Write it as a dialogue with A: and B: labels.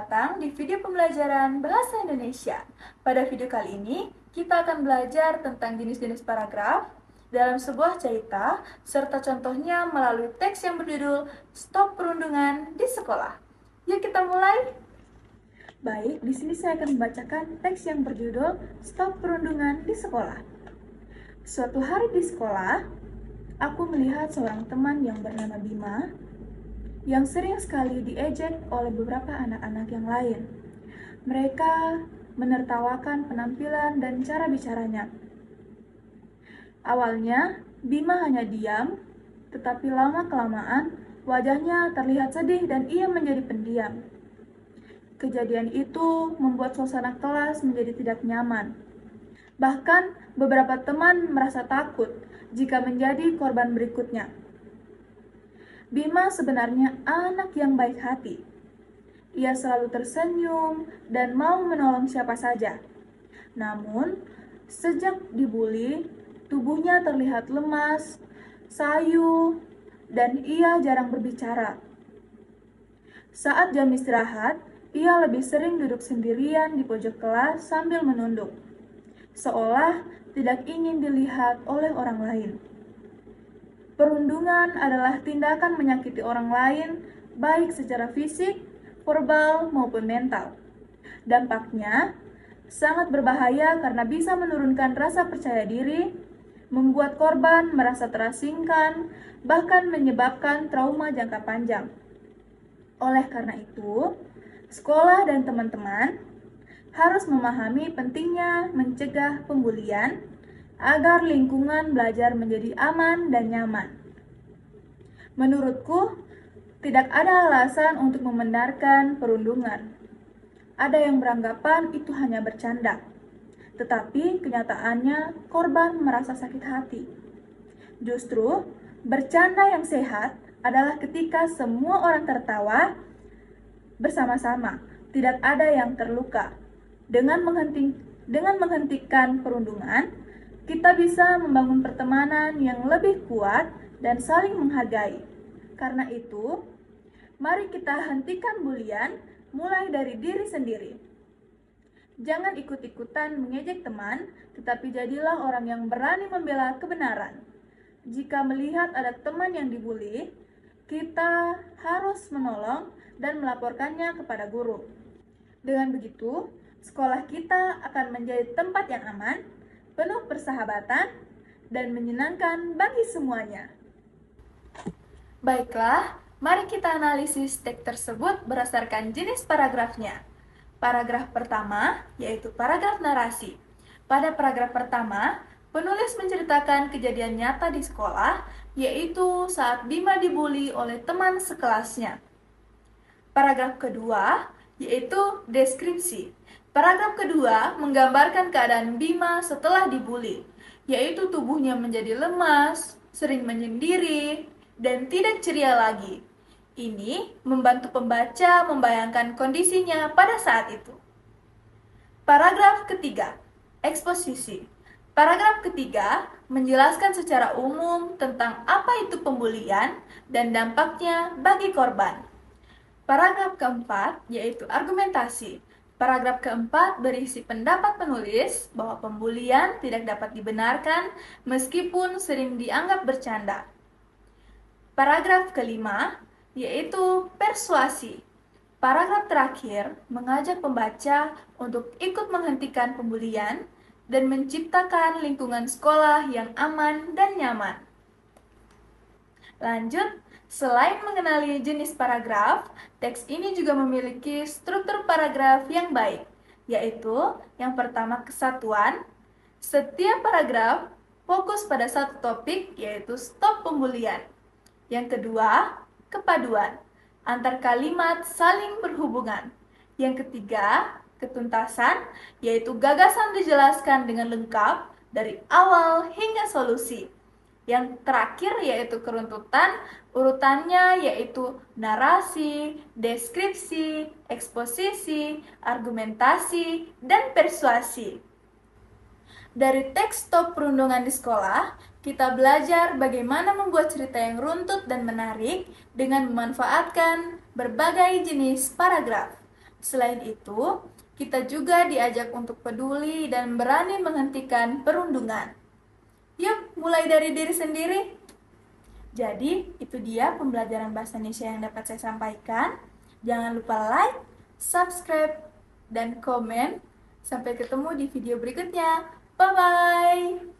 A: datang di video pembelajaran Bahasa Indonesia. Pada video kali ini, kita akan belajar tentang jenis-jenis paragraf dalam sebuah cerita, serta contohnya melalui teks yang berjudul Stop Perundungan di Sekolah. Yuk kita mulai! Baik, di sini saya akan membacakan teks yang berjudul Stop Perundungan di Sekolah. Suatu hari di sekolah, aku melihat seorang teman yang bernama Bima yang sering sekali diejek oleh beberapa anak-anak yang lain. Mereka menertawakan penampilan dan cara bicaranya. Awalnya, Bima hanya diam, tetapi lama-kelamaan wajahnya terlihat sedih dan ia menjadi pendiam. Kejadian itu membuat suasana kelas menjadi tidak nyaman. Bahkan, beberapa teman merasa takut jika menjadi korban berikutnya. Bima sebenarnya anak yang baik hati. Ia selalu tersenyum dan mau menolong siapa saja. Namun, sejak dibuli, tubuhnya terlihat lemas, sayu, dan ia jarang berbicara. Saat jam istirahat, ia lebih sering duduk sendirian di pojok kelas sambil menunduk, seolah tidak ingin dilihat oleh orang lain. Perundungan adalah tindakan menyakiti orang lain, baik secara fisik, verbal, maupun mental. Dampaknya sangat berbahaya karena bisa menurunkan rasa percaya diri, membuat korban merasa terasingkan, bahkan menyebabkan trauma jangka panjang. Oleh karena itu, sekolah dan teman-teman harus memahami pentingnya mencegah pembulian agar lingkungan belajar menjadi aman dan nyaman. Menurutku, tidak ada alasan untuk membenarkan perundungan. Ada yang beranggapan itu hanya bercanda, tetapi kenyataannya korban merasa sakit hati. Justru, bercanda yang sehat adalah ketika semua orang tertawa bersama-sama, tidak ada yang terluka. Dengan menghentikan perundungan, kita bisa membangun pertemanan yang lebih kuat dan saling menghargai. Karena itu, mari kita hentikan bulian mulai dari diri sendiri. Jangan ikut-ikutan mengejek teman, tetapi jadilah orang yang berani membela kebenaran. Jika melihat ada teman yang dibuli, kita harus menolong dan melaporkannya kepada guru. Dengan begitu, sekolah kita akan menjadi tempat yang aman, penuh persahabatan, dan menyenangkan bagi semuanya. Baiklah, mari kita analisis teks tersebut berdasarkan jenis paragrafnya. Paragraf pertama, yaitu paragraf narasi. Pada paragraf pertama, penulis menceritakan kejadian nyata di sekolah, yaitu saat Bima dibuli oleh teman sekelasnya. Paragraf kedua, yaitu deskripsi. Paragraf kedua menggambarkan keadaan Bima setelah dibuli, yaitu tubuhnya menjadi lemas, sering menyendiri, dan tidak ceria lagi. Ini membantu pembaca membayangkan kondisinya pada saat itu. Paragraf ketiga, eksposisi. Paragraf ketiga menjelaskan secara umum tentang apa itu pembulian dan dampaknya bagi korban. Paragraf keempat, yaitu argumentasi. Paragraf keempat berisi pendapat penulis bahwa pembulian tidak dapat dibenarkan meskipun sering dianggap bercanda. Paragraf kelima, yaitu persuasi. Paragraf terakhir mengajak pembaca untuk ikut menghentikan pembulian dan menciptakan lingkungan sekolah yang aman dan nyaman. Lanjut, selain mengenali jenis paragraf, teks ini juga memiliki struktur paragraf yang baik, yaitu yang pertama kesatuan. Setiap paragraf fokus pada satu topik, yaitu stop pembulian. Yang kedua, kepaduan. Antar kalimat saling berhubungan. Yang ketiga, ketuntasan, yaitu gagasan dijelaskan dengan lengkap dari awal hingga solusi. Yang terakhir yaitu keruntutan, urutannya yaitu narasi, deskripsi, eksposisi, argumentasi, dan persuasi. Dari teks Stop Perundungan di Sekolah, kita belajar bagaimana membuat cerita yang runtut dan menarik dengan memanfaatkan berbagai jenis paragraf. Selain itu, kita juga diajak untuk peduli dan berani menghentikan perundungan. Yuk, mulai dari diri sendiri. Jadi, itu dia pembelajaran bahasa Indonesia yang dapat saya sampaikan. Jangan lupa like, subscribe, dan komen. Sampai ketemu di video berikutnya. Bye-bye!